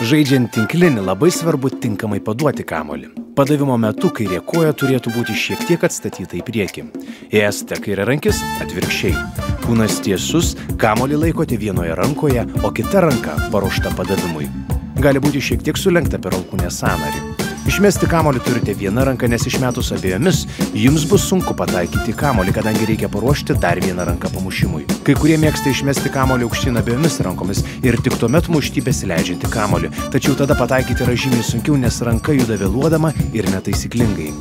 Žaidžiant tinklinį labai svarbu tinkamai paduoti kamuolį. Padavimo metu kairė koja turėtų būti šiek tiek atstatyta į priekį. Jei esate kairiarankis, atvirkščiai. Kūnas tiesus, kamuolį laikote vienoje rankoje, o kita ranka paruošta padavimui. Gali būti šiek tiek sulenkta per alkūnės sąnarį. Išmesti kamuolį turite vieną ranką, nes išmetus abiejomis, jums bus sunku pataikyti kamuolį, kadangi reikia paruošti dar vieną ranką pamušimui. Kai kurie mėgsta išmesti kamuolį aukštyn abiejomis rankomis ir tik tuomet mušti besileidžiantį kamuolį. Tačiau tada pataikyti yra žymiai sunkiau, nes ranka juda vėluodama ir netaisyklingai.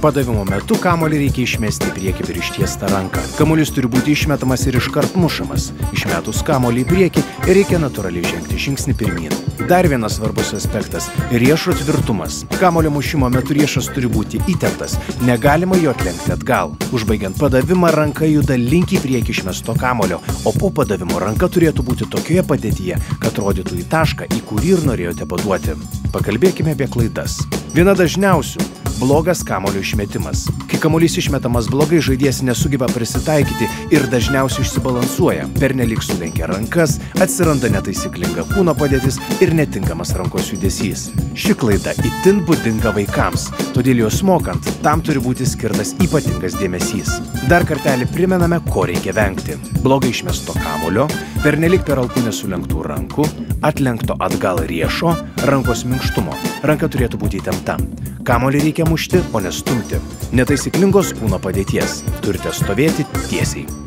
Padavimo metu kamuolį reikia išmesti į priekį per ištiestą ranką. Kamuolys turi būti išmetamas ir iškart mušamas. Išmetus kamuolį į priekį reikia natūraliai žengti žingsnį pirmyn. Dar vienas svarbus aspektas – riešo tvirtumas. Kamuolio mušimo metu riešas turi būti įtemptas, negalima jo atlenkti atgal. Užbaigiant padavimą, ranka juda link į priekį išmesto kamuolio, o po padavimo ranka turėtų būti tokioje padėtyje, kad rodytų į tašką, į kurį ir norėjote paduoti. Pakalbėkime apie klaidas. Viena dažniausių – blogas kamuolio išmetimas. Kai kamuolys išmetamas blogai, žaidėjas nesugeba prisitaikyti ir dažniausiai išsibalansuoja. Pernelyg sulenkia rankas, atsiranda netaisyklinga kūno padėtis ir netinkamas rankos judesys. Ši klaida itin būdinga vaikams, todėl jos mokant, tam turi būti skirtas ypatingas dėmesys. Dar kartelį primename, ko reikia vengti. Blogai išmesto kamuolio, pernelyg per alkūnę sulenktų rankų, atlenkto atgal riešo, rankos minkštumo. Ranka turėtų būti įtempta. Kamuolį reikia mušti, o ne stumti. Netaisyklingos kūno padėties. Turite stovėti tiesiai.